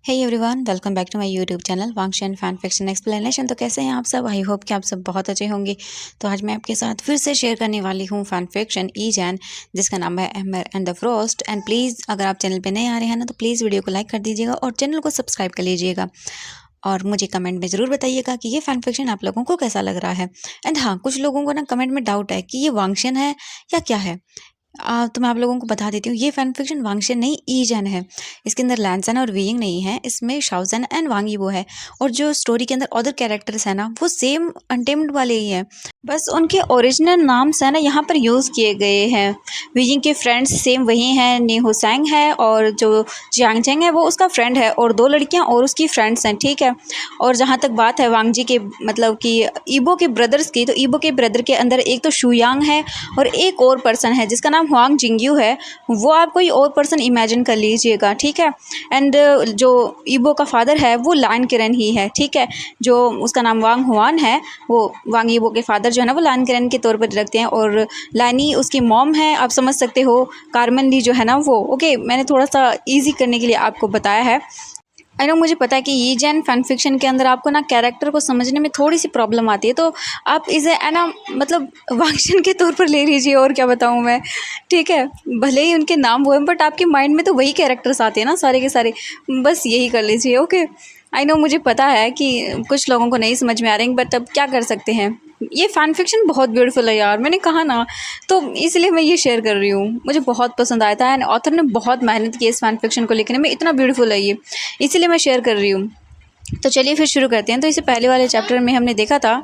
Hey everyone, welcome back to my YouTube channel Wangxian fan fiction explanation. तो कैसे हैं आप सब? आई होप कि आप सब बहुत अच्छे होंगे। तो आज मैं आपके साथ फिर से शेयर करने वाली हूँ फैन फिक्शन ई जैन, जिसका नाम है Ember and the Frost. And please अगर आप चैनल पे नए आ रहे हैं ना, तो प्लीज़ वीडियो को लाइक कर दीजिएगा और चैनल को सब्सक्राइब कर लीजिएगा। और मुझे कमेंट में ज़रूर बताइएगा कि ये फैन फिक्शन आप लोगों को कैसा लग रहा है। एंड हाँ, कुछ लोगों को ना कमेंट में डाउट है कि ये वांगशन है या क्या है। तो मैं आप लोगों को बता देती हूँ, ये फैन फिक्शन वांगशन नहीं ईजन है। इसके अंदर लैंसन और वीइंग नहीं है, इसमें शाओजन एंड वांग यीबो है। और जो स्टोरी के अंदर अदर कैरेक्टर्स है ना, वो सेम अनटेम्ड वाले ही हैं। बस उनके ओरिजिनल नाम्स है ना यहाँ पर यूज़ किए गए हैं। वीइंग के फ्रेंड्स सेम वही हैं, नी हुसैंग है और जो जियांग चेंग है वो उसका फ्रेंड है, और दो लड़कियाँ और उसकी फ्रेंड्स हैं, ठीक है। और जहाँ तक बात है वांग जी के मतलब कि ईबो के ब्रदर्स की, तो ईबो के ब्रदर के अंदर एक तो शुयांग है और एक और पर्सन है जिसका नाम हुआंग जिंगयू है। वो आप कोई और पर्सन इमेजिन कर लीजिएगा, ठीक है। एंड जो ईबो का फादर है वो लान किरन ही है, ठीक है। जो उसका नाम वांग हुआन है, वो वांग ईबो के फादर जो है ना वो लान किरन के तौर पर रखते हैं। और लानी उसकी मॉम है, आप समझ सकते हो। कार्मेन ली जो है ना वो, ओके, मैंने थोड़ा सा ईजी करने के लिए आपको बताया है। आई नो, मुझे पता है कि ये जैन फैन फिक्शन के अंदर आपको ना कैरेक्टर को समझने में थोड़ी सी प्रॉब्लम आती है, तो आप इसे है ना मतलब वांगशन के तौर पर ले लीजिए, और क्या बताऊँ मैं, ठीक है। भले ही उनके नाम वो हैं, बट आपके माइंड में तो वही कैरेक्टर्स आते हैं ना सारे के सारे। बस यही कर लीजिए, ओके। आई नो, मुझे पता है कि कुछ लोगों को नहीं समझ में आ रहे हैं, बट अब क्या कर सकते हैं। ये फैन फिक्शन बहुत ब्यूटीफुल है यार, मैंने कहा ना, तो इसलिए मैं ये शेयर कर रही हूँ। मुझे बहुत पसंद आया था, एंड ऑथर ने बहुत मेहनत की इस फैन फिक्शन को लिखने में, इतना ब्यूटीफुल है ये, इसीलिए मैं शेयर कर रही हूँ। तो चलिए फिर शुरू करते हैं। तो इसे पहले वाले चैप्टर में हमने देखा था,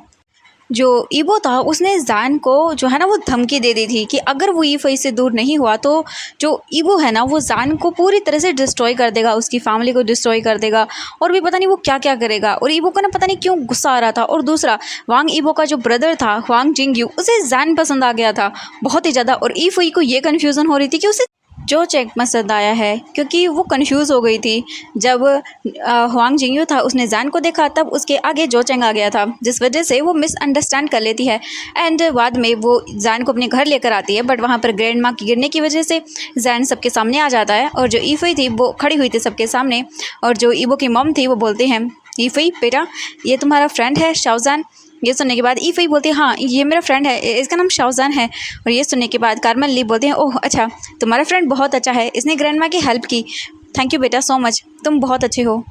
जो ईबो था उसने जैन को जो है ना वो धमकी दे दी थी कि अगर वो ईफई से दूर नहीं हुआ तो जो ईबो है ना वो जैन को पूरी तरह से डिस्ट्रॉय कर देगा, उसकी फैमिली को डिस्ट्रॉय कर देगा, और भी पता नहीं वो क्या क्या करेगा। और ईबो को ना पता नहीं क्यों गुस्सा आ रहा था। और दूसरा, वांग ईबो का जो ब्रदर था हुआंग जिंगयू, उसे जैन पसंद आ गया था बहुत ही ज़्यादा। और ईफई को ये कन्फ्यूज़न हो रही थी कि उसे जो चेक पसंद आया है, क्योंकि वो कंफ्यूज हो गई थी। जब हुआंग जिंगयू था उसने जैन को देखा, तब उसके आगे जो चेंग आ गया था, जिस वजह से वो मिसअंडरस्टैंड कर लेती है। एंड बाद में वो जैन को अपने घर लेकर आती है, बट वहाँ पर ग्रैंड माँ की गिरने की वजह से जैन सबके सामने आ जाता है। और जो ईफई थी वो खड़ी हुई थी सबके सामने, और जो ईबो की मॉम थी वो बोलते हैं, ईफई बेटा, ये तुम्हारा फ्रेंड है शाओजान। ये सुनने के बाद ईफई बोलती है, हाँ ये मेरा फ्रेंड है, इसका नाम शाओजान है। और ये सुनने के बाद कार्मेन ली बोलते हैं, ओह अच्छा, तुम्हारा फ्रेंड बहुत अच्छा है, इसने ग्रैंड माँ की हेल्प की, थैंक यू बेटा सो मच, तुम बहुत अच्छे हो।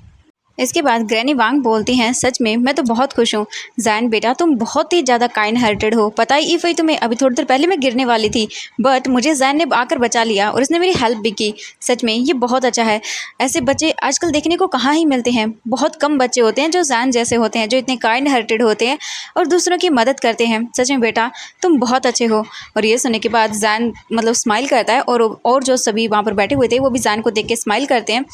इसके बाद ग्रैनी वांग बोलती हैं, सच में मैं तो बहुत खुश हूँ जैन बेटा, तुम बहुत ही ज़्यादा काइंड हार्टेड हो। पता ही ईफई तुम्हें, अभी थोड़ी देर पहले मैं गिरने वाली थी, बट मुझे जैन ने आकर बचा लिया और उसने मेरी हेल्प भी की। सच में ये बहुत अच्छा है। ऐसे बच्चे आजकल देखने को कहाँ ही मिलते हैं। बहुत कम बच्चे होते हैं जो जैन जैसे होते हैं, जो इतने काइंड हार्टेड होते हैं और दूसरों की मदद करते हैं। सच में बेटा तुम बहुत अच्छे हो। और ये सुनने के बाद जैन मतलब स्माइल करता है, और जो सभी वहाँ पर बैठे हुए थे वो भी जैन को देख के स्माइल करते हैं।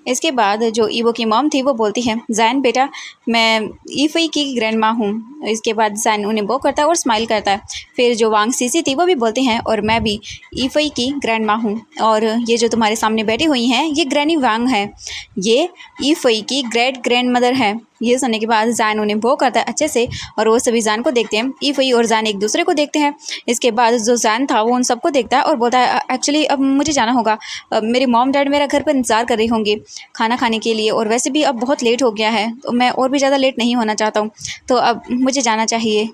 इसके बाद जो ईवो की मॉम थी वो बोलती है, जैन बेटा मैं ईफई की ग्रैंड माँ हूँ। इसके बाद जैन उन्हें बो करता है और स्माइल करता है। फिर जो वांग सीसी थी वो भी बोलती हैं, और मैं भी ईफई की ग्रैंड माँ हूँ, और ये जो तुम्हारे सामने बैठी हुई हैं ये ग्रैनी वांग है, ये ईफई की ग्रेट ग्रैंड मदर है। ये सुनने के बाद जैन उन्हें बो करता है अच्छे से, और वो सभी जैन को देखते हैं। ईफई और जैन एक दूसरे को देखते हैं। इसके बाद जो जैन था वो उन सबको देखता है और बोलता है, एक्चुअली अब मुझे जाना होगा, मेरे मॉम डैड मेरा घर पर इंतज़ार कर रही होंगे खाना खाने के लिए, और वैसे भी अब बहुत लेट हो गया है, तो मैं और भी ज़्यादा लेट नहीं होना चाहता हूँ, तो अब मुझे जाना चाहिए।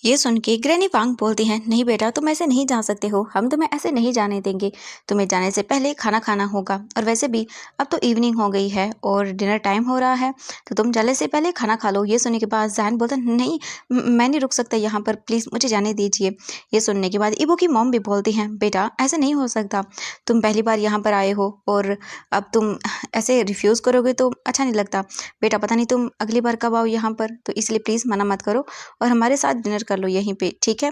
ये सुन के ग्रैनी वांग बोलती हैं, नहीं बेटा तुम ऐसे नहीं जा सकते हो, हम तुम्हें ऐसे नहीं जाने देंगे, तुम्हें जाने से पहले खाना खाना होगा, और वैसे भी अब तो इवनिंग हो गई है और डिनर टाइम हो रहा है, तो तुम जाने से पहले खाना खा लो। ये सुनने के बाद जैन बोलता नहीं, मैं नहीं रुक सकता यहाँ पर, प्लीज़ मुझे जाने दीजिए। ये सुनने के बाद इबो की मॉम भी बोलती हैं, बेटा ऐसे नहीं हो सकता, तुम पहली बार यहाँ पर आए हो और अब तुम ऐसे रिफ्यूज़ करोगे तो अच्छा नहीं लगता। बेटा पता नहीं तुम अगली बार कब आओ यहाँ पर, तो इसलिए प्लीज़ मना मत करो और हमारे साथ डिनर कर लो यहीं पे, ठीक है।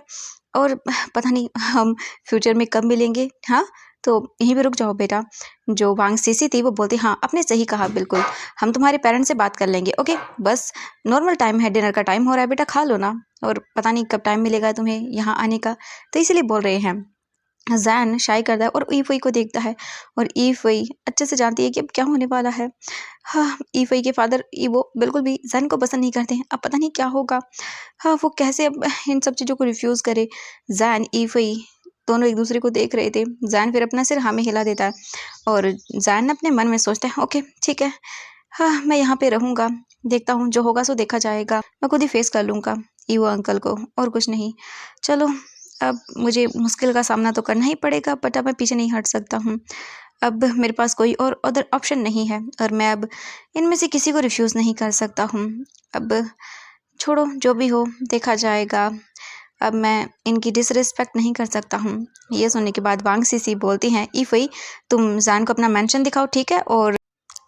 और पता नहीं हम फ्यूचर में कब मिलेंगे, हाँ तो यहीं पे रुक जाओ बेटा। जो वांग सीसी थी वो बोलती, हाँ आपने सही कहा, बिल्कुल हम तुम्हारे पेरेंट्स से बात कर लेंगे, ओके बस नॉर्मल टाइम है, डिनर का टाइम हो रहा है बेटा, खा लो ना, और पता नहीं कब टाइम मिलेगा तुम्हें यहाँ आने का, तो इसीलिए बोल रहे हैं। जैन शाई करता है और ईफई को देखता है, और ईफई अच्छे से जानती है कि अब क्या होने वाला है। हाँ, ईफई के फादर ईवो बिल्कुल भी जैन को पसंद नहीं करते हैं, अब पता नहीं क्या होगा। हाँ, वो कैसे अब इन सब चीज़ों को रिफ्यूज़ करे। जैन ईफई दोनों एक दूसरे को देख रहे थे। जैन फिर अपना सिर हाँ में हिला देता है और जैन अपने मन में सोचता है ओके ठीक है, हाँ मैं यहाँ पे रहूँगा, देखता हूँ जो होगा सो देखा जाएगा, मैं खुद ही फेस कर लूँगा ईवो अंकल को और कुछ नहीं। चलो अब मुझे मुश्किल का सामना तो करना ही पड़ेगा, बट अब मैं पीछे नहीं हट सकता हूँ। अब मेरे पास कोई और अदर ऑप्शन नहीं है और मैं अब इनमें से किसी को रिफ्यूज़ नहीं कर सकता हूँ। अब छोड़ो जो भी हो देखा जाएगा, अब मैं इनकी डिसरिस्पेक्ट नहीं कर सकता हूँ। ये सुनने के बाद वांग सीसी बोलती हैं इफ़ई तुम जैन को अपना मेंशन दिखाओ ठीक है, और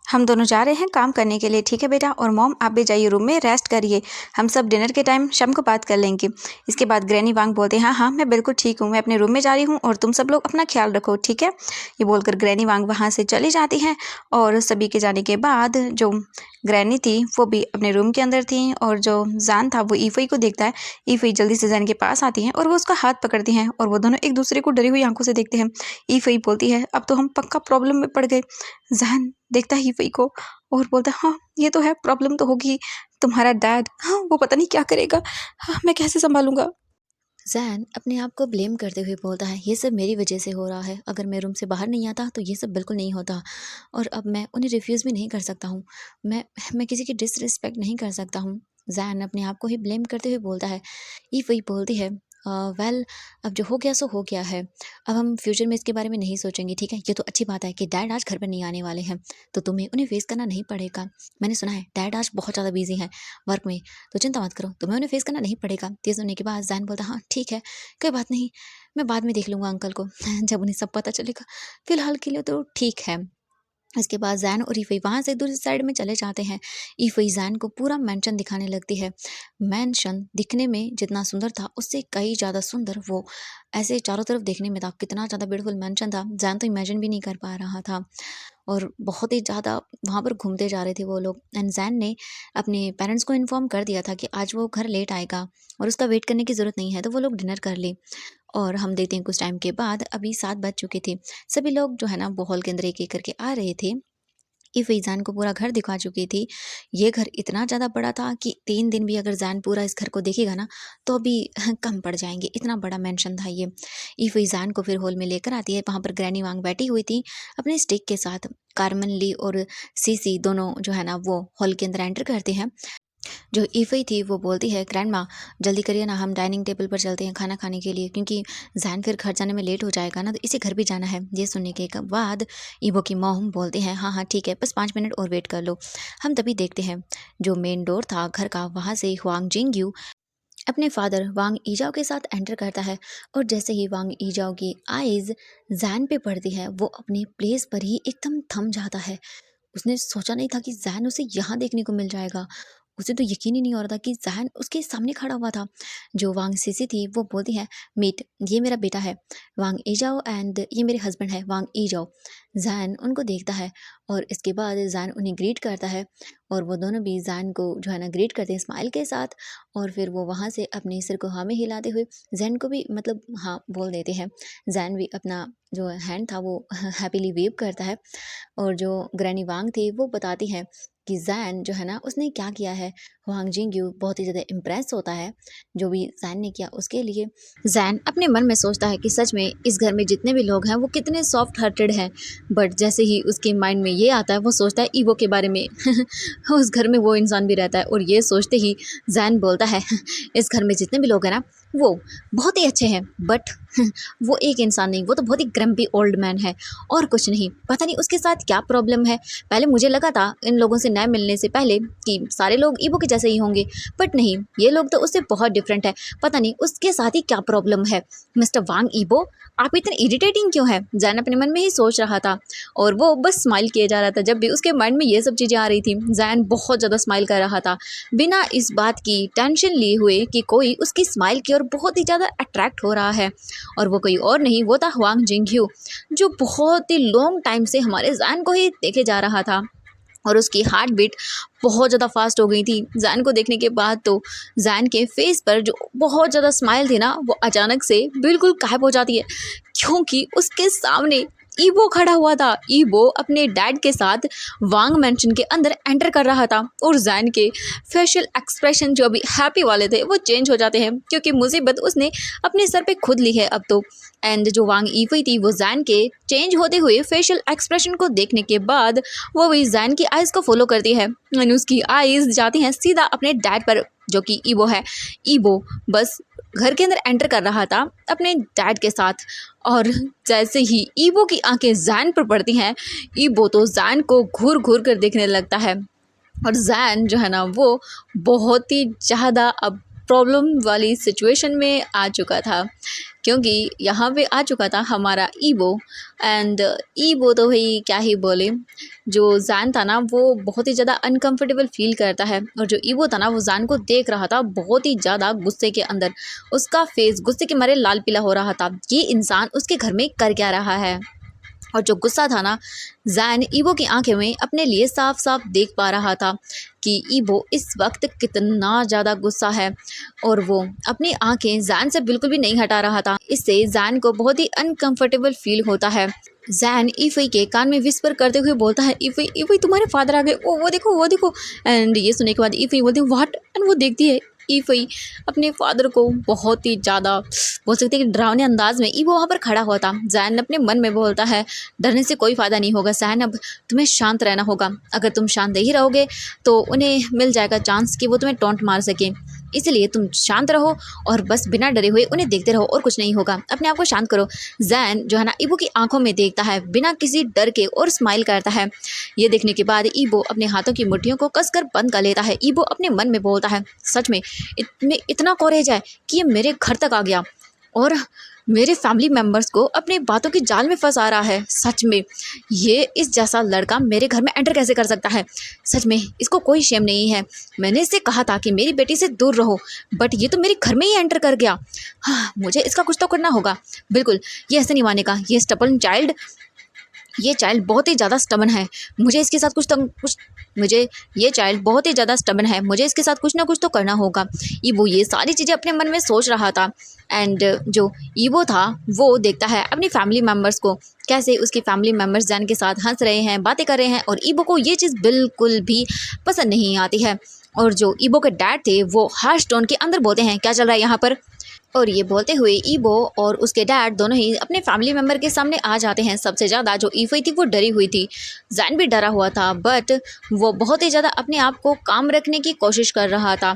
हम दोनों जा रहे हैं काम करने के लिए, ठीक है बेटा, और मॉम आप भी जाइए रूम में रेस्ट करिए, हम सब डिनर के टाइम शाम को बात कर लेंगे। इसके बाद ग्रैनी वांग बोलते हैं हाँ हाँ मैं बिल्कुल ठीक हूँ, मैं अपने रूम में जा रही हूँ और तुम सब लोग अपना ख्याल रखो ठीक है। ये बोलकर ग्रैनी वांग वहाँ से चली जाती हैं और सभी के जाने के बाद जो ग्रैनी थी वो भी अपने रूम के अंदर थी और जो जान था वो ईफई को देखता है। ईफई जल्दी से जान के पास आती हैं और वो उसका हाथ पकड़ती हैं और वो दोनों एक दूसरे को डरी हुई आंखों से देखते हैं। ईफई बोलती है अब तो हम पक्का प्रॉब्लम में पड़ गए। जहन देखता है हीफई को और बोलता है हाँ ये तो है, प्रॉब्लम तो होगी, तुम्हारा डैड हाँ वो पता नहीं क्या करेगा, हाँ मैं कैसे संभालूंगा। जैन अपने आप को ब्लेम करते हुए बोलता है ये सब मेरी वजह से हो रहा है, अगर मैं रूम से बाहर नहीं आता तो ये सब बिल्कुल नहीं होता और अब मैं उन्हें रिफ्यूज़ भी नहीं कर सकता हूँ। मैं किसी की डिसरिस्पेक्ट नहीं कर सकता हूँ। जैन अपने आप को ही ब्लेम करते हुए बोलता है। ये वही बोलती है वेल अब जो हो गया सो हो गया है, अब हम फ्यूचर में इसके बारे में नहीं सोचेंगे ठीक है। ये तो अच्छी बात है कि डैड आज घर पर नहीं आने वाले हैं तो तुम्हें उन्हें फेस करना नहीं पड़ेगा। मैंने सुना है डैड आज बहुत ज़्यादा बिजी हैं वर्क में, तो चिंता मत करो, तुम्हें उन्हें फेस करना नहीं पड़ेगा। ये सुनने के बाद जैन बोलता हाँ ठीक है कोई बात नहीं, मैं बाद में देख लूँगा अंकल को जब उन्हें सब पता चलेगा, फिलहाल के लिए तो ठीक है। इसके बाद जैन और ईफई वहाँ से दूसरी साइड में चले जाते हैं। ईफई जैन को पूरा मेंशन दिखाने लगती है। मेंशन दिखने में जितना सुंदर था उससे कई ज़्यादा सुंदर वो ऐसे चारों तरफ देखने में था। कितना ज़्यादा ब्यूटीफुल मेंशन था जैन तो इमेजिन भी नहीं कर पा रहा था और बहुत ही ज़्यादा वहाँ पर घूमते जा रहे थे वो लोग। एंड जैन ने अपने पेरेंट्स को इन्फॉर्म कर दिया था कि आज वो घर लेट आएगा और उसका वेट करने की ज़रूरत नहीं है, तो वो लोग डिनर कर ले। और हम देखते हैं कुछ टाइम के बाद अभी 7 बज चुके थे। सभी लोग जो है ना वो हॉल के अंदर एक-एक करके आ रहे थे। ये ज़ैन को पूरा घर दिखा चुकी थी। ये घर इतना ज़्यादा बड़ा था कि 3 दिन भी अगर ज़ैन पूरा इस घर को देखेगा ना तो भी कम पड़ जाएँगे, इतना बड़ा मेंशन था ये। ईफ़ई ज़ैन को फिर हॉल में लेकर आती है। वहाँ पर ग्रैनी वांग बैठी हुई थी अपने स्टिक के साथ। कार्मेन ली और सीसी दोनों जो है ना वो हॉल के अंदर एंटर करते हैं। जो ईफ़ई थी वो बोलती है ग्रैंडमा जल्दी करिए ना, हम डाइनिंग टेबल पर चलते हैं खाना खाने के लिए, क्योंकि जैन फिर घर जाने में लेट हो जाएगा ना, तो इसे घर भी जाना है। ये सुनने के बाद ईवो की मॉम बोलते हैं हाँ हाँ ठीक है बस 5 मिनट और वेट कर लो। हम तभी देखते हैं जो मेन डोर था घर का वहाँ से हुआंग जिंगयू अपने फादर वांग ईजाओ के साथ एंटर करता है और जैसे ही वांग ईजाओ की आइज़ जैन पे पड़ती है वो अपने प्लेस पर ही एकदम थम जाता है। उसने सोचा नहीं था कि ज़ैन उसे यहाँ देखने को मिल जाएगा। उसे तो यकीन ही नहीं हो रहा था कि ज़ैन उसके सामने खड़ा हुआ था। जो वांग सीसी थी वो बोलती है मीट ये मेरा बेटा है वांग ईजाओ एंड ये मेरे हस्बैंड है वांग ईजाओ। ज़ैन उनको देखता है और इसके बाद ज़ैन उन्हें ग्रीट करता है और वो दोनों भी ज़ैन को जो है ना ग्रीट करते हैं स्माइल के साथ और फिर वो वहाँ से अपने सिर को हाँ में हिलाते हुए ज़ैन को भी मतलब हाँ बोल देते हैं। ज़ैन भी अपना जो हैंड था वो हैप्पीली वेव करता है और जो ग्रैनी वांग थी वो बताती है कि ज़ैन जो है ना उसने क्या किया है। हुआंग जिंगयू बहुत ही ज़्यादा इम्प्रेस होता है जो भी ज़ैन ने किया उसके लिए। ज़ैन अपने मन में सोचता है कि सच में इस घर में जितने भी लोग हैं वो कितने सॉफ्ट हार्टेड हैं, बट जैसे ही उसके माइंड में ये आता है वो सोचता है ईवो के बारे में उस घर में वो इंसान भी रहता है और ये सोचते ही ज़ैन बोलता है इस घर में जितने भी लोग हैं ना वो बहुत ही अच्छे हैं, बट वो एक इंसान नहीं, वो तो बहुत ही ग्रम्पी ओल्ड मैन है और कुछ नहीं। पता नहीं उसके साथ क्या प्रॉब्लम है। पहले मुझे लगा था इन लोगों से नए मिलने से पहले कि सारे लोग ईवो के जैसे ही होंगे, बट नहीं, ये लोग तो उससे बहुत डिफरेंट है। पता नहीं उसके साथ ही क्या प्रॉब्लम है। मिस्टर वांग ईवो आप इतने इरिटेटिंग क्यों है, जैन अपने मन में ही सोच रहा था और वो बस स्माइल किए जा रहा था। जब भी उसके माइंड में ये सब चीज़ें आ रही थी जैन बहुत ज़्यादा स्माइल कर रहा था बिना इस बात की टेंशन लिए हुए कि कोई उसकी स्माइल की ओर बहुत ही ज़्यादा अट्रैक्ट हो रहा है। और वो कोई और नहीं, वो था हुआंग जिंगयू जो बहुत ही लॉन्ग टाइम से हमारे जैन को ही देखे जा रहा था और उसकी हार्ट बीट बहुत ज़्यादा फास्ट हो गई थी जैन को देखने के बाद। तो जैन के फेस पर जो बहुत ज़्यादा स्माइल थी ना वो अचानक से बिल्कुल गायब हो जाती है क्योंकि उसके सामने ईबो खड़ा हुआ था। ईबो अपने डैड के साथ वांग मैंशन के अंदर एंटर कर रहा था और जैन के फेशियल एक्सप्रेशन जो अभी हैप्पी वाले थे वो चेंज हो जाते हैं, क्योंकि मुसीबत उसने अपने सर पे खुद ली है अब तो। एंड जो वांग ईफई थी वो जैन के चेंज होते हुए फेशियल एक्सप्रेशन को देखने के बाद वो भी जैन की आइज़ को फॉलो करती है और उसकी आइज़ जाती हैं सीधा अपने डैड पर, जो कि ईबो है। ईबो बस घर के अंदर एंटर कर रहा था अपने डैड के साथ, और जैसे ही ईबो की आंखें जैन पर पड़ती हैं, ईबो तो जैन को घूर घूर कर देखने लगता है। और जैन जो है ना वो बहुत ही ज़्यादा अब प्रॉब्लम वाली सिचुएशन में आ चुका था, क्योंकि यहाँ पे आ चुका था हमारा ईबो। एंड ईबो तो भाई क्या ही बोले, जो जैन था ना वो बहुत ही ज़्यादा अनकंफर्टेबल फील करता है, और जो ईबो था ना वो जैन को देख रहा था बहुत ही ज़्यादा गुस्से के अंदर। उसका फेस गुस्से के मारे लाल पीला हो रहा था, ये इंसान उसके घर में कर क्या रहा है। और जो गुस्सा था ना, जैन ईबो की आंखें में अपने लिए साफ साफ देख पा रहा था कि ईबो इस वक्त कितना ज़्यादा गुस्सा है, और वो अपनी आंखें जैन से बिल्कुल भी नहीं हटा रहा था। इससे जैन को बहुत ही अनकंफर्टेबल फील होता है। जैन ईफई के कान में विस्पर करते हुए बोलता है, ईफई ईफई तुम्हारे फादर आ गए, ओ वो देखो वो देखो। एंड ये सुनने के बाद ईफई बोलती है व्हाट, एंड वो देखती है ईफई अपने फादर को बहुत ही ज़्यादा बोल सकते हैं कि डरावने अंदाज में। ईबो वहाँ पर खड़ा हुआ था। जैन अपने मन में बोलता है डरने से कोई फ़ायदा नहीं होगा जैन, अब तुम्हें शांत रहना होगा। अगर तुम शांत नहीं रहोगे तो उन्हें मिल जाएगा चांस कि वो तुम्हें टॉन्ट मार सके, इसलिए तुम शांत रहो और बस बिना डरे हुए उन्हें देखते रहो और कुछ नहीं होगा, अपने आप को शांत करो। जैन जो है ना ईबो की आंखों में देखता है बिना किसी डर के और स्माइल करता है। ये देखने के बाद ईबो अपने हाथों की मुट्ठियों को कसकर बंद कर लेता है। ईबो अपने मन में बोलता है सच में इतना कॉरेज है कि ये मेरे घर तक आ गया और मेरे फैमिली मेम्बर्स को अपने बातों की जाल में फंसा रहा है। सच में ये इस जैसा लड़का मेरे घर में एंटर कैसे कर सकता है। सच में इसको कोई शेम नहीं है। मैंने इससे कहा था कि मेरी बेटी से दूर रहो, बट ये तो मेरे घर में ही एंटर कर गया। हाँ, मुझे इसका कुछ तो करना होगा। बिल्कुल ये ऐसे नहीं मानेगा, ये स्टबर्न चाइल्ड, ये चाइल्ड बहुत ही ज़्यादा स्टबर्न है। मुझे इसके साथ मुझे ये चाइल्ड बहुत ही ज़्यादा स्टबर्न है, मुझे इसके साथ कुछ ना कुछ तो करना होगा। ईबो ये सारी चीज़ें अपने मन में सोच रहा था। एंड जो ईबो था वो देखता है अपनी फैमिली मेम्बर्स को, कैसे उसकी फैमिली मेम्बर्स जैन के साथ हंस रहे हैं, बातें कर रहे हैं, और ईबो को ये चीज़ बिल्कुल भी पसंद नहीं आती है। और जो ईबो के डैड थे वो हार्श टोन के अंदर बोलते हैं क्या चल रहा है यहाँ पर। और ये बोलते हुए ईबो और उसके डैड दोनों ही अपने फैमिली मेम्बर के सामने आ जाते हैं। सबसे ज़्यादा जो ईफई थी वो डरी हुई थी, जैन भी डरा हुआ था, बट वो बहुत ही ज़्यादा अपने आप को काम रखने की कोशिश कर रहा था।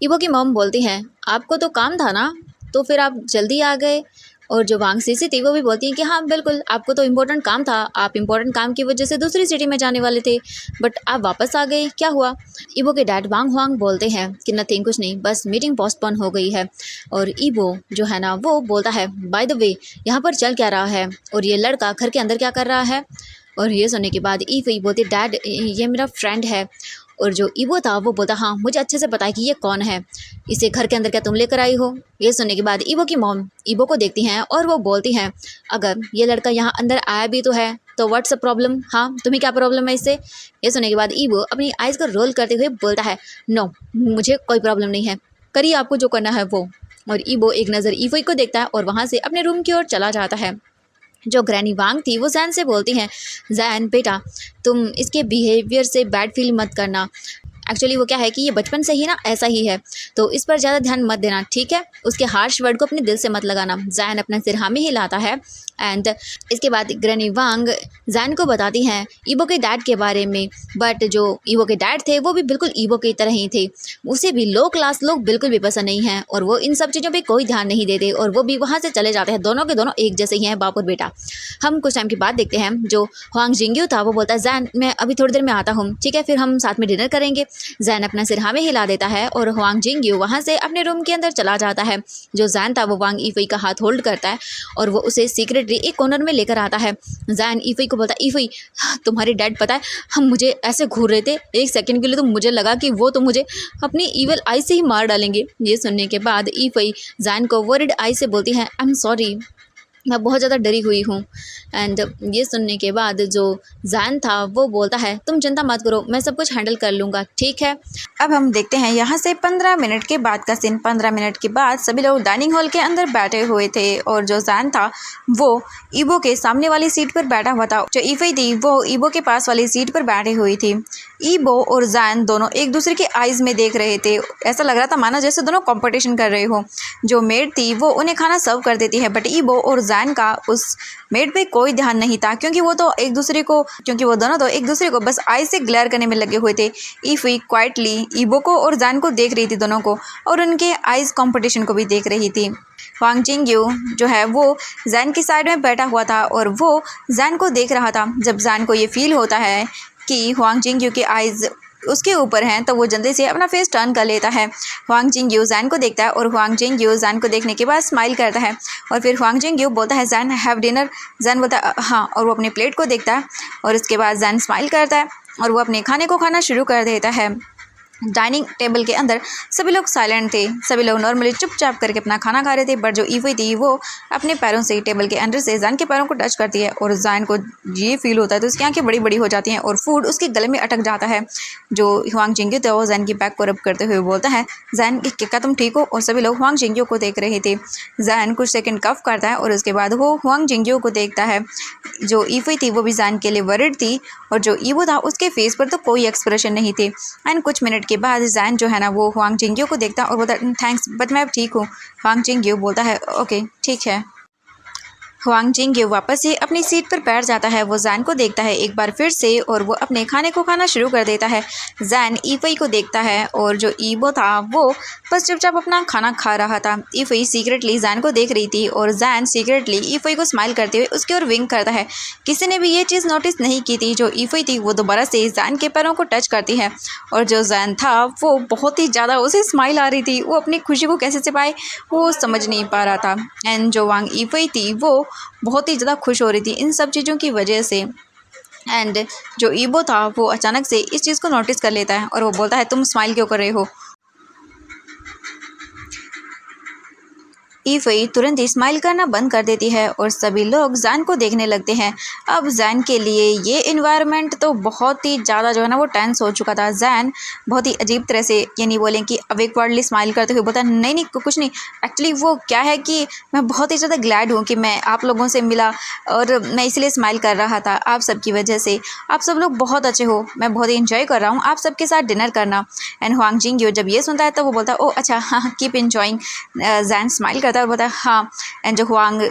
ईबो की मॉम बोलती हैं आपको तो काम था ना, तो फिर आप जल्दी आ गए। और जो वांग सीसी थी वो भी बोलती हैं कि हाँ बिल्कुल, आपको तो इम्पोर्टेंट काम था, आप इम्पोर्टेंट काम की वजह से दूसरी सिटी में जाने वाले थे, बट आप वापस आ गए, क्या हुआ। ईबो के डैड वांग हुआंग बोलते हैं कि नथिंग, कुछ नहीं, बस मीटिंग पोस्टपोन हो गई है। और ईबो जो है ना वो बोलता है बाय द वे यहाँ पर चल क्या रहा है, और ये लड़का घर के अंदर क्या कर रहा है। और ये सुनने के बाद ईफई बोलती डैड ये मेरा फ्रेंड है। और जो ईबो था वो बोलता हाँ मुझे अच्छे से पता है कि ये कौन है, इसे घर के अंदर क्या तुम लेकर आई हो। ये सुनने के बाद ईबो की मॉम ईबो को देखती हैं और वो बोलती हैं अगर ये लड़का यहाँ अंदर आया भी तो है तो व्हाट्स अ प्रॉब्लम, हाँ तुम्हें क्या प्रॉब्लम है इससे। ये सुनने के बाद ईबो अपनी आइज़ को रोल करते हुए बोलता है नो मुझे कोई प्रॉब्लम नहीं है, करिए आपको जो करना है वो। और ईबो एक नज़र ईफई को देखता है और वहाँ से अपने रूम की ओर चला जाता है। जो ग्रैनी वांग थी वो जैन से बोलती हैं जैन बेटा तुम इसके बिहेवियर से बैड फील मत करना, एक्चुअली वो क्या है कि ये बचपन से ही ना ऐसा ही है, तो इस पर ज़्यादा ध्यान मत देना, ठीक है। उसके हार्श वर्ड को अपने दिल से मत लगाना। जैन अपना सिर हामी हिलाता है। एंड इसके बाद ग्रैनी वांग जैन को बताती हैं ईबो के डैड के बारे में, बट जो ईबो के डैड थे वो भी बिल्कुल ईबो की तरह ही थे, उसे भी लो क्लास लोग बिल्कुल भी पसंद नहीं हैं और वो इन सब चीज़ों पे कोई ध्यान नहीं देते और वो भी वहाँ से चले जाते हैं। दोनों के दोनों एक जैसे ही हैं, बाप और बेटा। हम कुछ टाइम के बाद देखते हैं जो हुआंग जिंग्यू था वो बोलता है जैन मैं अभी थोड़ी देर में आता हूँ, ठीक है, फिर हम साथ में डिनर करेंगे। जैन अपना सिर हाँ में हिला देता है और हुआंग जिंग्यू वहाँ से अपने रूम के अंदर चला जाता है। जो जैन था वो वांग ईफई का हाथ होल्ड करता है और वो उसे सीक्रेटली एक कॉर्नर में लेकर आता है। जैन ईफई को बोलता है ईफई तुम्हारे डैड पता है हम मुझे ऐसे घूर रहे थे, एक सेकंड के लिए तो मुझे लगा कि वो तो मुझे अपनी ईवल आई से ही मार डालेंगे। ये सुनने के बाद ईफई जैन को वर्ड आई से बोलती है आई एम सॉरी, मैं बहुत ज़्यादा डरी हुई हूँ। एंड ये सुनने के बाद जो ज़ैन था वो बोलता है, तुम चिंता मत करो, मैं सब कुछ हैंडल कर लूँगा, ठीक है। अब हम देखते हैं यहाँ से 15 मिनट के बाद का सीन। 15 मिनट के बाद सभी लोग डाइनिंग हॉल के अंदर बैठे हुए थे और जो ज़ैन था वो ईबो के सामने वाली सीट पर बैठा हुआ था। जो ईफई थी वो ईबो के पास वाली सीट पर बैठी हुई थी। ईबो और ज़ैन दोनों एक दूसरे के आइज़ में देख रहे थे। ऐसा लग रहा था मानो जैसे दोनों कंपटीशन कर रहे हो। जो मेड थी वो उन्हें खाना सर्व कर देती है, बट ईबो और ज़ैन का उस मेड पे कोई ध्यान नहीं था, क्योंकि वो दोनों तो एक दूसरे को बस आई से ग्लेयर करने में लगे हुए थे। ईफई क्वाइटली ईबो को और ज़ैन को देख रही थी दोनों को, और उनके आइज़ कंपटीशन को भी देख रही थी। हुआंग जिंगयू जो है वो ज़ैन की साइड में बैठा हुआ था और वो ज़ैन को देख रहा था। जब ज़ैन को ये फील होता है कि हुआंग जिंगयू के आइज़ उसके ऊपर हैं तो वो जल्दी से अपना फेस टर्न कर लेता है। हुआंग जिंगयू ज़ैन को देखता है और हुआंग जिंगयू ज़ैन को देखने के बाद स्माइल करता है और फिर हुआंग जिंगयू बोलता है, ज़ैन हैव डिनर। ज़ैन बोलता है हाँ, और वो अपनी प्लेट को देखता है और उसके बाद ज़ैन स्माइल करता है और वो अपने खाने को खाना शुरू कर देता है। डाइनिंग टेबल के अंदर सभी लोग साइलेंट थे। सभी लोग नॉर्मली चुपचाप करके अपना खाना खा रहे थे, बट जो ईफई थी वो अपने पैरों से टेबल के अंदर से ज़ैन के पैरों को टच करती है और ज़ैन को ये फील होता है तो उसकी आंखें बड़ी बड़ी हो जाती हैं और फूड उसके गले में अटक जाता है। जो हुआंग जिंगयू था वो ज़ैन की बैक को रब करते हुए बोलता है, ज़ैन क्या तुम ठीक हो? और सभी लोग हुआंग जिंगयू को देख रहे थे। ज़ैन कुछ सेकंड कफ करता है और उसके बाद वो हुआंग जिंगयू को देखता है। जो ईफई थी वो भी ज़ैन के लिए वरिड थी और जो ईबो था उसके फेस पर तो कोई एक्सप्रेशन नहीं थे। एंड कुछ मिनट के बाद ज़ैन जो है ना वो हुआंग जिंगयू को देखता है और बोलता है, थैंक्स बट मैं अब ठीक हूँ। हुआंग जिंगयू बोलता है, ओके ठीक है। हुआंग जिंगयू वापस से अपनी सीट पर बैठ जाता है। वो ज़ैन को देखता है एक बार फिर से और वो अपने खाने को खाना शुरू कर देता है। ज़ैन ईफई को देखता है और जो ईबो था वो बस चुपचाप अपना खाना खा रहा था। ईफई सीक्रेटली ज़ैन को देख रही थी और ज़ैन सीक्रेटली ईफई को स्माइल करते हुए उसकी ओर विंक करता है। किसी ने भी ये चीज़ नोटिस नहीं की थी। जो ईफई थी वो दोबारा से ज़ैन के पैरों को टच करती है और जो ज़ैन था वो बहुत ही ज़्यादा उसे स्माइल आ रही थी। वो अपनी खुशी को कैसे छिपाए वो समझ नहीं पा रहा था। एंड जो वांग ईफई थी वो बहुत ही ज़्यादा खुश हो रही थी इन सब चीज़ों की वजह से। एंड जो ईबो था वो अचानक से इस चीज़ को नोटिस कर लेता है और वो बोलता है, तुम स्माइल क्यों कर रहे हो? ईफई तुरंत ही स्माइल करना बंद कर देती है और सभी लोग ज़ैन को देखने लगते हैं। अब ज़ैन के लिए ये इन्वायरमेंट तो बहुत ही ज़्यादा जो है ना वो टेंस हो चुका था। ज़ैन बहुत ही अजीब तरह से, ये नहीं बोलें कि अवेकवर्डली स्माइल करते हुए बोलता नहीं नहीं कुछ नहीं, एक्चुअली वो क्या है कि मैं बहुत ही ज़्यादा ग्लैड हूँ कि मैं आप लोगों से मिला और मैं इसलिए स्माइल कर रहा था आप सबकी वजह से। आप सब लोग बहुत अच्छे हो, मैं बहुत ही इंजॉय कर रहा हूँ आप सबके साथ डिनर करना। एंड हुआंग जिंगयू जब ये सुनता है तो वो बोलता है, ओह अच्छा हाँ कीप इंजॉइंग। ज़ैन स्माइल करता है और बोलता है हाँ। एंड जो हुआंग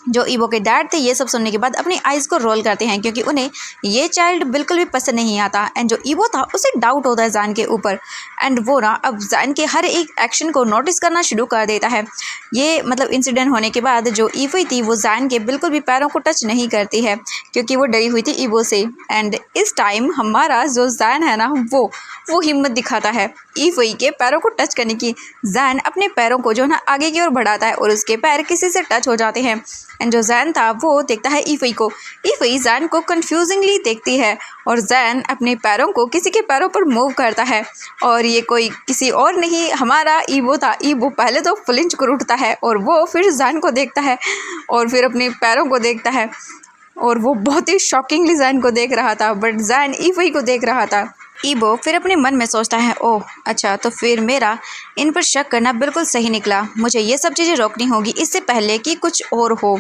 जो ईबो के डैड थे ये सब सुनने के बाद अपनी आइज़ को रोल करते हैं क्योंकि उन्हें ये चाइल्ड बिल्कुल भी पसंद नहीं आता। एंड जो ईबो था उसे डाउट होता है ज़ैन के ऊपर एंड वो ना अब ज़ैन के हर एक एक्शन को नोटिस करना शुरू कर देता है। ये मतलब इंसिडेंट होने के बाद जो ईफई थी वो ज़ैन के बिल्कुल भी पैरों को टच नहीं करती है क्योंकि वो डरी हुई थी ईबो से। एंड इस टाइम हमारा जो ज़ैन है ना वो हिम्मत दिखाता है ईफई के पैरों को टच करने की। ज़ैन अपने पैरों को जो है ना आगे की ओर बढ़ाता है और उसके पैर किसी से टच हो जाते हैं। एंड जो ज़ैन था वो देखता है ईफई को। ईफई ज़ैन को कंफ्यूजिंगली देखती है और ज़ैन अपने पैरों को किसी के पैरों पर मूव करता है और ये कोई किसी और नहीं हमारा ईबो था। ईबो पहले तो फ्लिंच कर उठता है और वो फिर ज़ैन को देखता है और फिर अपने पैरों को देखता है और वो बहुत ही शॉकिंगली ज़ैन को देख रहा था, बट ज़ैन ईफई को देख रहा था। ईबो फिर अपने मन में सोचता है, ओह अच्छा तो फिर मेरा इन पर शक करना बिल्कुल सही निकला, मुझे ये सब चीज़ें रोकनी होगी इससे पहले कि कुछ और हो।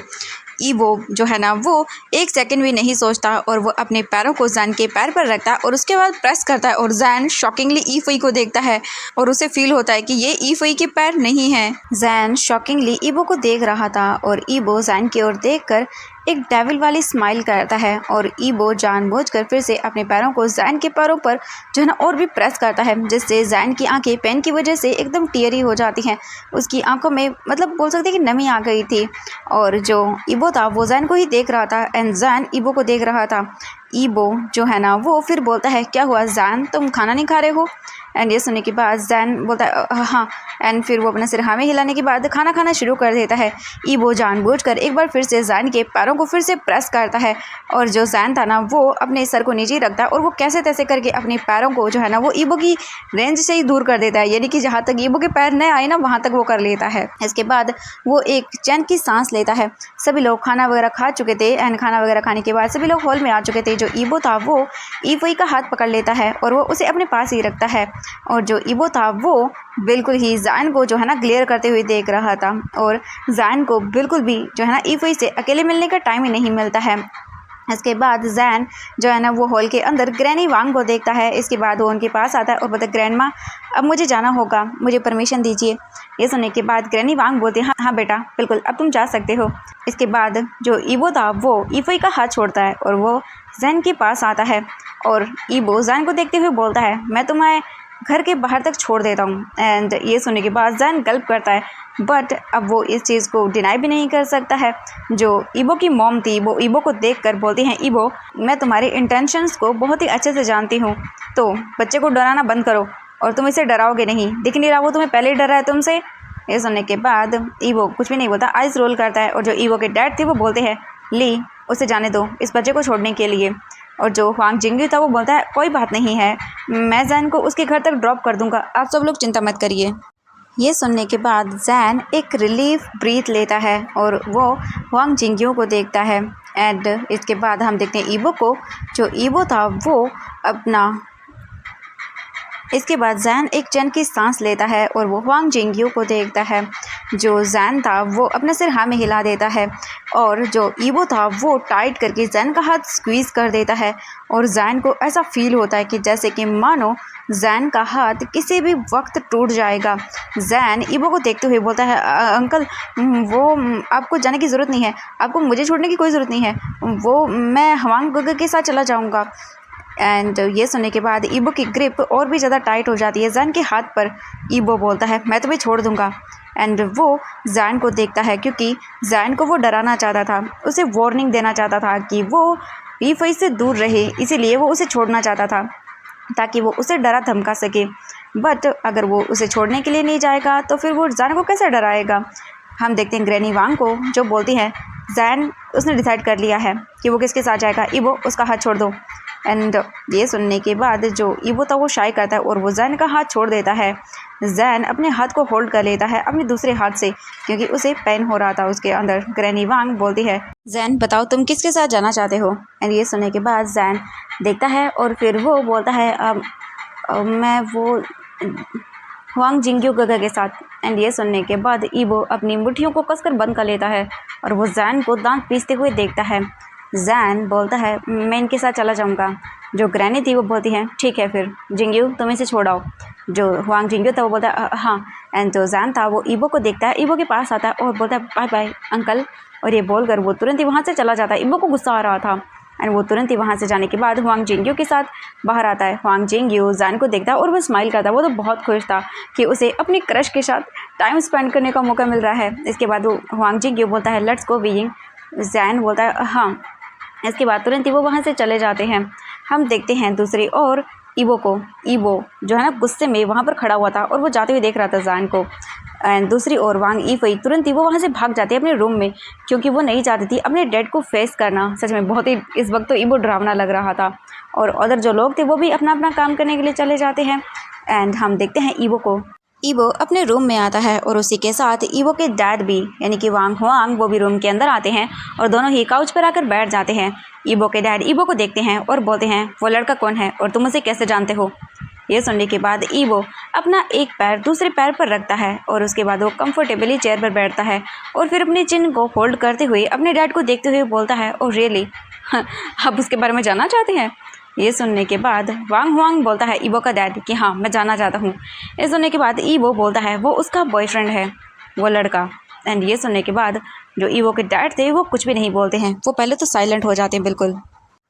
ईबो जो है ना वो एक सेकंड भी नहीं सोचता और वो अपने पैरों को ज़ैन के पैर पर रखता है और उसके बाद प्रेस करता है और ज़ैन शॉकिंगली ईफई को देखता है और उसे फील होता है कि ये ईफई के पैर नहीं हैं। ज़ैन शॉकिंगली ईबो को देख रहा था और ईबो ज़ैन की ओर देखकर एक डेविल वाली स्माइल करता है और ईबो जानबूझकर फिर से अपने पैरों को ज़ैन के पैरों पर जो है ना और भी प्रेस करता है, जिससे ज़ैन की आंखें पेन की वजह से एकदम टीयरी हो जाती हैं। उसकी आंखों में मतलब बोल सकते हैं कि नमी आ गई थी और जो ईबो था वो ज़ैन को ही देख रहा था एंड ज़ैन ईबो को देख रहा था। ईबो जो है ना वो फिर बोलता है, क्या हुआ ज़ैन तुम खाना नहीं खा रहे हो? एंड ये सुनने के बाद जैन बोलता है हाँ, एंड फिर वो अपना सिर हाँ में हिलाने के बाद खाना खाना शुरू कर देता है। ईबो जानबूझकर एक बार फिर से जैन के पैरों को फिर से प्रेस करता है और जो जैन था ना वो अपने सर को नीचे रखता है और वो कैसे तैसे करके अपने पैरों को जो है ना वो ईबो की रेंज से ही दूर कर देता है, यानी कि जहाँ तक ईबो के पैर न आए ना वहाँ तक वो कर लेता है। इसके बाद वो एक चैन की सांस लेता है। सभी लोग खाना वगैरह खा चुके थे एंड खाना वगैरह खाने के बाद सभी लोग हॉल में आ चुके थे। जो ईबो था वो ईफई का हाथ पकड़ लेता है और वो उसे अपने पास ही रखता है और जो ईबो था वो बिल्कुल ही जैन को जो है ना ग्लेयर करते हुए देख रहा था और जैन को बिल्कुल भी जो है ना ईफई से अकेले मिलने का टाइम ही नहीं मिलता है। इसके बाद जैन जो है ना वो हॉल के अंदर ग्रैनी वांग को देखता है। इसके बाद वो उनके पास आता है और बोलता है ग्रैंड माँ अब मुझे जाना होगा, मुझे परमिशन दीजिए। ये सुनने के बाद ग्रैनी वांग बोलती है हाँ हाँ बेटा बिल्कुल अब तुम जा सकते हो। इसके बाद जो ईबो था वो ईफई का हाथ छोड़ता है और वो जैन के पास आता है और ईबो जैन को देखते हुए बोलता है मैं तुम्हें घर के बाहर तक छोड़ देता हूँ। एंड ये सुनने के बाद जैन गल्प करता है बट अब वो इस चीज़ को डिनाई भी नहीं कर सकता है। जो ईबो की मॉम थी वो ईबो को देखकर बोलती हैं ईबो मैं तुम्हारे इंटेंशंस को बहुत ही अच्छे से जानती हूँ, तो बच्चे को डराना बंद करो और तुम इसे डराओगे नहीं, दिख नहीं रहा वो तुम्हें पहले ही डर रहा है तुमसे। ये सुनने के बाद ईबो कुछ भी नहीं बोलता, आइस रोल करता है और जो ईबो के डैड थे वो बोलते हैं ली उसे जाने दो इस बच्चे को छोड़ने के लिए। और जो हुआंग जिंगयू था वो बोलता है कोई बात नहीं है, मैं जैन को उसके घर तक ड्रॉप कर दूंगा, आप सब लोग चिंता मत करिए। ये सुनने के बाद जैन एक रिलीफ ब्रीथ लेता है और वो हुआंग जिंगयू को देखता है। एंड इसके बाद हम देखते हैं ईबो को। जो ईबो था वो अपना इसके बाद जैन एक चैन की सांस लेता है और वो हुआंग जिंगयू को देखता है। जो जैन था वो अपना सिर हाँ में हिला देता है और जो ईबो था वो टाइट करके जैन का हाथ स्क्वीज़ कर देता है और जैन को ऐसा फील होता है कि जैसे कि मानो जैन का हाथ किसी भी वक्त टूट जाएगा। जैन ईबो को देखते हुए बोलता है अंकल वो आपको जाने की ज़रूरत नहीं है, आपको मुझे छोड़ने की कोई ज़रूरत नहीं है, वो मैं हुआंग गगे के साथ चला जाऊँगा। एंड ये सुनने के बाद ईबो की ग्रिप और भी ज़्यादा टाइट हो जाती है जैन के हाथ पर। ईबो बोलता है मैं तुम्हें छोड़ दूंगा एंड वो जैन को देखता है क्योंकि जैन को वो डराना चाहता था, उसे वार्निंग देना चाहता था कि वो ईफई से दूर रहे, इसीलिए वो उसे छोड़ना चाहता था ताकि वो उसे डरा धमका सके। बट अगर वो उसे छोड़ने के लिए नहीं जाएगा तो फिर वो जैन को कैसे डराएगा। हम देखते हैं ग्रैनी वांग को जो बोलती है जैन उसने डिसाइड कर लिया है कि वो किसके साथ जाएगा, ईबो उसका हाथ छोड़ दो। एंड ये सुनने के बाद जो ईबो था वो शाय करता है और वो जैन का हाथ छोड़ देता है। जैन अपने हाथ को होल्ड कर लेता है अपने दूसरे हाथ से क्योंकि उसे पेन हो रहा था उसके अंदर। ग्रैनी वांग बोलती है जैन बताओ तुम किसके साथ जाना चाहते हो। एंड ये सुनने के बाद जैन देखता है और फिर वो बोलता है मैं वो हुआंग जिंगयू गगे के साथ। एंड ये सुनने के बाद ईबो अपनी मुट्ठियों को कसकर बंद कर लेता है और वो जैन को दांत पीसते हुए देखता है। जैन बोलता है मैं इनके साथ चला जाऊंगा। जो ग्रैनी थी वो बोलती है ठीक है फिर जिंगयू तुम इसे छोड़ाओ। जो हुआंग जिंगयू था वो बोलता है हाँ। एंड जो जैन था वो ईबो को देखता है, ईबो के पास आता है और बोलता है बाय बाय अंकल, और ये बोलकर वो तुरंत ही वहाँ से चला जाता है। ईबो को गुस्सा आ रहा था एंड वो तुरंत ही वहाँ से जाने के बाद हुआंग जिंगयू के साथ बाहर आता है। हुआंग जिंगयू जैन को देखता है और वो स्माइल करता है, वो तो बहुत खुश था कि उसे अपनी क्रश के साथ टाइम स्पेंड करने का मौका मिल रहा है। इसके बाद वो हुआंग जिंगयू बोलता है लेट्स गो बीइंग। जैन बोलता है हाँ। इसके बाद तुरंत ही वो वहाँ से चले जाते हैं। हम देखते हैं दूसरी ओर ईबो को। ईबो जो है ना गुस्से में वहाँ पर खड़ा हुआ था और वो जाते हुए देख रहा था जैन को। एंड दूसरी ओर वांग ईफई तुरंत ही वो वहाँ से भाग जाती है अपने रूम में क्योंकि वो नहीं चाहती थी अपने डैड को फेस करना। सच में बहुत ही इस वक्त तो ईबो डरावना लग रहा था और अदर जो लोग थे वो भी अपना अपना काम करने के लिए चले जाते हैं। एंड हम देखते हैं ईबो को। ईबो अपने रूम में आता है और उसी के साथ ईबो के डैड भी यानी कि वांग हुआंग वो भी रूम के अंदर आते हैं और दोनों ही काउच पर आकर बैठ जाते हैं। ईबो के डैड ईबो को देखते हैं और बोलते हैं वो लड़का कौन है और तुम उसे कैसे जानते हो। ये सुनने के बाद ईबो अपना एक पैर दूसरे पैर पर रखता है और उसके बाद वो कंफर्टेबली चेयर पर बैठता है और फिर अपने चिन को होल्ड करते हुए अपने डैड को देखते हुए बोलता है ओह रियली, आप उसके बारे में जानना चाहते हैं। ये सुनने के बाद वांग हुआंग बोलता है ईबो का डैड कि हाँ मैं जानना चाहता हूँ। ये सुनने के बाद ईबो बोलता है वो उसका बॉयफ्रेंड है वो लड़का। एंड ये सुनने के बाद जो ईबो के डैड थे वो कुछ भी नहीं बोलते हैं, वो पहले तो साइलेंट हो जाते हैं बिल्कुल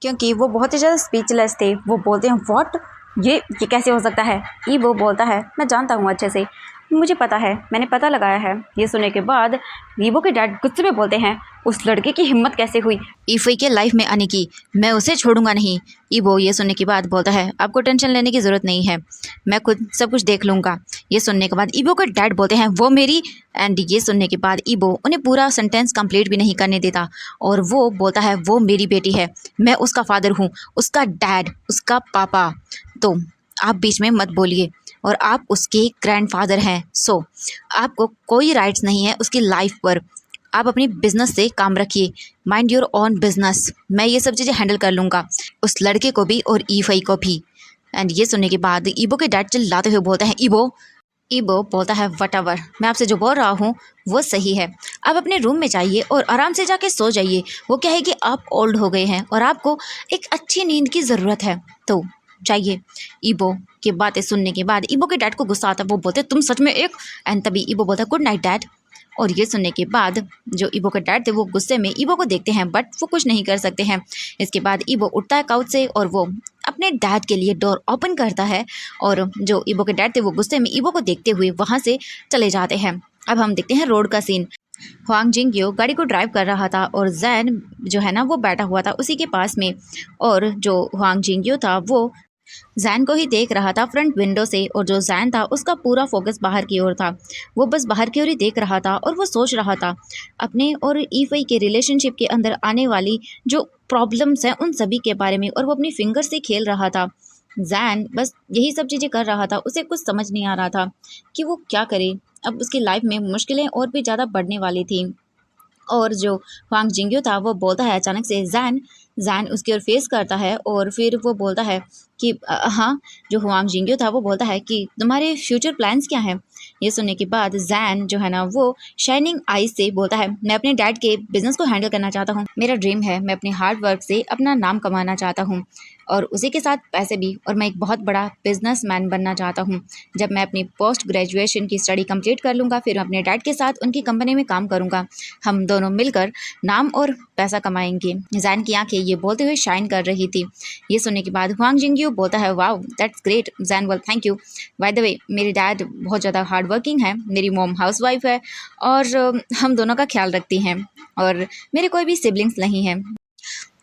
क्योंकि वो बहुत ही ज़्यादा स्पीचलेस थे। वो बोलते हैं व्हाट, ये कैसे हो सकता है? ईबो बोलता है, मैं जानता हूँ अच्छे से, मुझे पता है, मैंने पता लगाया है। ये सुनने के बाद ईबो के डैड गुस्से में बोलते हैं, उस लड़के की हिम्मत कैसे हुई ईफई के लाइफ में आने की, मैं उसे छोड़ूंगा नहीं। ईबो ये सुनने के बाद बोलता है, आपको टेंशन लेने की ज़रूरत नहीं है, मैं खुद सब कुछ देख लूँगा। ये सुनने के बाद ईबो के डैड बोलते हैं, वो मेरी, एंड ये सुनने के बाद ईबो उन्हें पूरा सेंटेंस कंप्लीट भी नहीं करने देता और वो बोलता है, वो मेरी बेटी है, मैं उसका फादर हूँ, उसका डैड, उसका पापा, तो आप बीच में मत बोलिए, और आप उसके ग्रैंडफादर हैं, सो आपको कोई राइट्स नहीं है उसकी लाइफ पर। आप अपनी बिजनेस से काम रखिए, माइंड योर ओन बिजनेस, मैं ये सब चीज़ें हैंडल कर लूँगा, उस लड़के को भी और ईफई को भी। एंड ये सुनने के बाद ईबो के डैड चिल्लाते हुए बोलता है, ईबो। ईबो बोलता है, वटएवर, मैं आपसे जो बोल रहा हूँ वो सही है, आप अपने रूम में जाइए और आराम से जाके सो जाइए। वो क्या है कि आप ओल्ड हो गए हैं और आपको एक अच्छी नींद की ज़रूरत है, तो जाइए। ईबो की बातें सुनने के बाद ईबो के डैड को गुस्सा आता है, वो बोलते तुम सच में एक, एंड तभी ईबो बोलता है, गुड नाइट डैड। और ये सुनने के बाद जो ईबो के डैड थे वो गुस्से में ईबो को देखते हैं, बट वो कुछ नहीं कर सकते हैं। इसके बाद ईबो उठता है काउच से और वो अपने डैड के लिए डोर ओपन करता है, और जो ईबो के डैड थे वो गुस्से में ईबो को देखते हुए वहाँ से चले जाते हैं। अब हम देखते हैं रोड का सीन। हुआंग जिंगयो गाड़ी को ड्राइव कर रहा था और जैन जो है ना वो बैठा हुआ था उसी के पास में, और जो हुआंग जिंगयो था वो जैन को ही देख रहा था फ्रंट विंडो से, और जो जैन था उसका पूरा फोकस बाहर की ओर था, वो बस बाहर की ओर ही देख रहा था और वो सोच रहा था अपने और ईफई के रिलेशनशिप के अंदर आने वाली जो प्रॉब्लम्स हैं उन सभी के बारे में, और वो अपनी फिंगर से खेल रहा था। जैन बस यही सब चीज़ें कर रहा था, उसे कुछ समझ नहीं आ रहा था कि वो क्या करे। अब उसकी लाइफ में मुश्किलें और भी ज़्यादा बढ़ने वाली थी। और जो हुआंग जिंगयो था वो बोलता है अचानक से, जैन। जैन उसकी ओर फेस करता है और फिर वो बोलता है कि हाँ। जो हुआंग जिंगयो था वो बोलता है कि तुम्हारे फ्यूचर प्लान्स क्या हैं। ये सुनने के बाद जैन जो है ना वो शाइनिंग आईज से बोलता है, मैं अपने डैड के बिजनेस को हैंडल करना चाहता हूँ, मेरा ड्रीम है, मैं अपने हार्ड वर्क से अपना नाम कमाना चाहता हूँ और उसी के साथ पैसे भी, और मैं एक बहुत बड़ा बिजनेसमैन बनना चाहता हूँ। जब मैं अपनी पोस्ट ग्रेजुएशन की स्टडी कंप्लीट कर लूँगा फिर अपने डैड के साथ उनकी कंपनी में काम करूँगा, हम दोनों मिलकर नाम और पैसा कमाएंगे। जैन की आंखें ये बोलते हुए शाइन कर रही थी। ये सुनने के बाद हुआंग जिंगयू बोलता है, wow that's great Jain, well thank you. By the way मेरे डैड बहुत ज़्यादा हार्ड वर्किंग है, मेरी मॉम हाउसवाइफ है और हम दोनों का ख्याल रखती हैं, और मेरे कोई भी सिबलिंग्स नहीं हैं।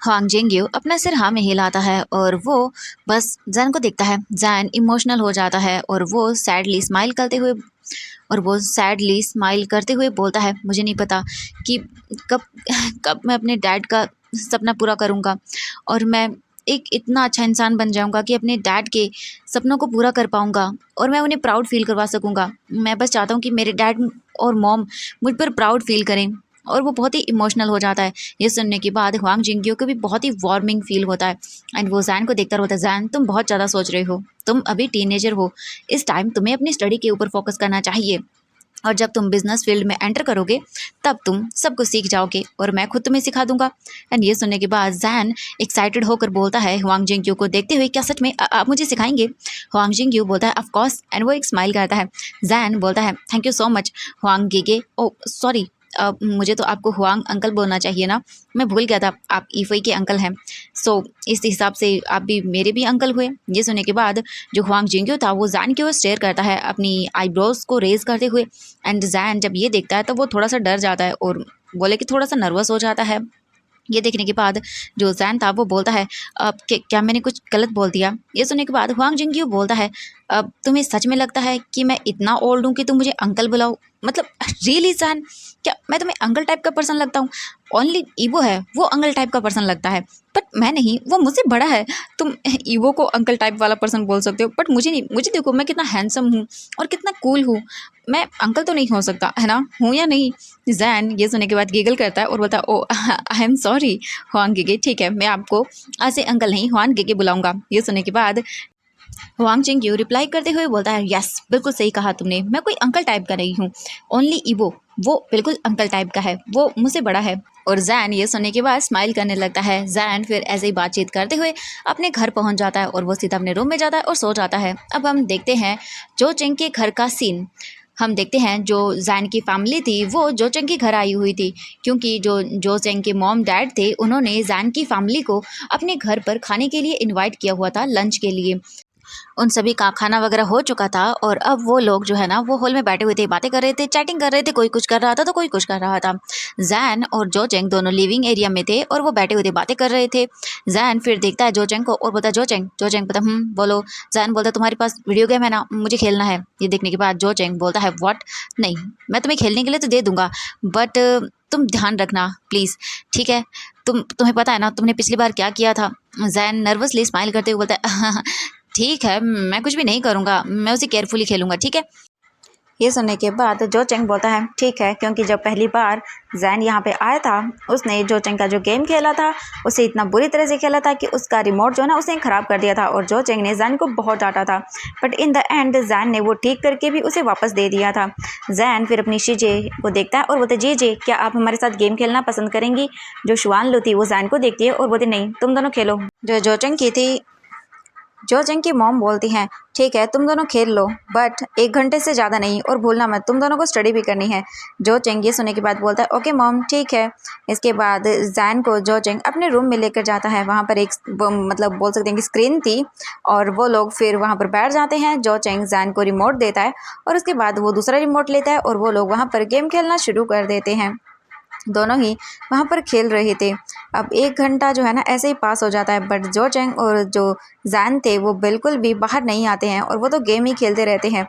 हुआंग जिंगयू अपना सिर हाँ में हिलाता है और वो बस जैन को देखता है। जैन इमोशनल हो जाता है और वो सैडली स्माइल करते हुए बोलता है, मुझे नहीं पता कि कब कब मैं अपने डैड का सपना पूरा करूँगा और मैं एक इतना अच्छा इंसान बन जाऊँगा कि अपने डैड के सपनों को पूरा कर पाऊँगा और मैं उन्हें प्राउड फील करवा सकूँगा। मैं बस चाहता हूँ कि मेरे डैड और मॉम मुझ पर प्राउड फील करें, और वो बहुत ही इमोशनल हो जाता है। ये सुनने के बाद हुआंग जिंगयू को भी बहुत ही वार्मिंग फील होता है एंड वो जैन को देखता रहता है, जैन तुम बहुत ज़्यादा सोच रहे हो, तुम अभी टीनेजर हो, इस टाइम तुम्हें अपनी स्टडी के ऊपर फोकस करना चाहिए, और जब तुम बिजनेस फील्ड में एंटर करोगे तब तुम सब कुछ सीख जाओगे और मैं खुद तुम्हें सिखा दूंगा। एंड ये सुनने के बाद जैन एक्साइटेड होकर बोलता है हुआंग जिंगयू को देखते हुए, क्या सच में आप मुझे सिखाएंगे? हुआंग जिंगयू बोलता है, ऑफ कोर्स, एंड वो एक स्माइल करता है। जैन बोलता है, थैंक यू सो मच हुआंग गिगे, ओ सॉरी, मुझे तो आपको हुआंग अंकल बोलना चाहिए ना, मैं भूल गया था आप ईफई के अंकल हैं, सो इस हिसाब से आप भी मेरे भी अंकल हुए। ये सुनने के बाद जो हुआंग जिंगयू था वो जैन की ओर स्टेयर करता है अपनी आईब्रोज को रेज करते हुए, एंड जैन जब ये देखता है तो वो थोड़ा सा डर जाता है और बोले कि थोड़ा सा नर्वस हो जाता है। ये देखने के बाद जो जैन था वो बोलता है, अब क्या मैंने कुछ गलत बोल दिया? ये सुनने के बाद हुआंग जिंगयू बोलता है, अब तुम्हें सच में लगता है कि मैं इतना ओल्ड हूँ कि तुम मुझे अंकल बुलाओ? मतलब रियली जैन, क्या मैं तुम्हें अंकल टाइप का पर्सन लगता हूँ? ओनली ईवो है वो अंकल टाइप का पर्सन लगता है, बट मैं नहीं, वो मुझसे बड़ा है। तुम ईवो को अंकल टाइप वाला पर्सन बोल सकते हो बट मुझे नहीं, मुझे देखो मैं कितना हैंडसम हूँ और कितना कूल हूँ, मैं अंकल तो नहीं हो सकता है ना, हूँ या नहीं? जैन ये सुनने के बाद गिगल करता है और बोलता है, ओ I am sorry Huang Gige, ठीक है मैं आपको आज से अंकल नहीं हुआंग गिगे बुलाऊंगा। ये सुनने के बाद हुआंग जिंगयू रिप्लाई करते हुए बोलता है, यस बिल्कुल सही कहा तुमने, मैं कोई अंकल टाइप का नहीं हूँ, ओनली ईवो वो बिल्कुल अंकल टाइप का है, वो मुझसे बड़ा है। और जैन ये सुनने के बाद स्माइल करने लगता है। जैन फिर ऐसे ही बातचीत करते हुए अपने घर पहुंच जाता है और वो सीधा अपने रूम में जाता है और सो जाता है। अब हम देखते हैं जो चेंग के घर का सीन। हम देखते हैं जो जैन की फैमिली थी वो जो चेंग के घर आई हुई थी, क्योंकि जो चेंग के मॉम डैड थे उन्होंने जैन की फैमिली को अपने घर पर खाने के लिए इनवाइट किया हुआ था लंच के लिए। उन सभी का खाना वगैरह हो चुका था और अब वो लोग जो है ना वो हॉल में बैठे हुए थे, बातें कर रहे थे, चैटिंग कर रहे थे, कोई कुछ कर रहा था तो कोई कुछ कर रहा था। जैन और जो चेंग दोनों लिविंग एरिया में थे और वो बैठे हुए थे, बातें कर रहे थे। जैन फिर देखता है जो चेंग को और बोलता है जो चेंग पता बोलो। जैन बोलता है तुम्हारे पास वीडियो गेम है ना, मुझे खेलना है। ये देखने के बाद जो चेंग बोलता है व्हाट, नहीं मैं तुम्हें खेलने के लिए तो दे दूंगा बट तुम ध्यान रखना प्लीज़, ठीक है। तुम्हें पता है ना तुमने पिछली बार क्या किया था। जैन नर्वसली स्माइल करते हुए बोलता है ठीक है मैं कुछ भी नहीं करूँगा, मैं उसे केयरफुली खेलूँगा, ठीक है। ये सुनने के बाद जो चेंग बोलता है ठीक है, क्योंकि जब पहली बार जैन यहाँ पे आया था उसने जो चेंग का जो गेम खेला था उसे इतना बुरी तरह से खेला था कि उसका रिमोट जो है ना उसने ख़राब कर दिया था और जो चेंग ने जैन को बहुत डांटा था। But in the end Jain ने वो ठीक करके भी उसे वापस दे दिया था। जैन फिर अपनी शीजे को देखता है और बोलते जी क्या आप हमारे साथ गेम खेलना पसंद करेंगी। जो शुआन लू थी वो जैन को देखती है और बोलती नहीं तुम दोनों खेलो। जो चेंग की थी जो चेंग की मॉम बोलती हैं ठीक है तुम दोनों खेल लो बट 1 घंटे से ज़्यादा नहीं और भूलना मत तुम दोनों को स्टडी भी करनी है। जो चेंग ये सुनने के बाद बोलता है ओके मॉम ठीक है। इसके बाद जैन को जो चेंग अपने रूम में लेकर जाता है। वहाँ पर एक मतलब बोल सकते हैं कि स्क्रीन थी और वो लोग फिर वहाँ पर बैठ जाते हैं। जो चेंग जैन को रिमोट देता है और उसके बाद वो दूसरा रिमोट लेता है और वो लोग वहाँ पर गेम खेलना शुरू कर देते हैं। दोनों ही वहाँ पर खेल रहे थे। अब 1 घंटा जो है ना ऐसे ही पास हो जाता है बट जो चेंग और जो जैन थे वो बिल्कुल भी बाहर नहीं आते हैं और वो तो गेम ही खेलते रहते हैं।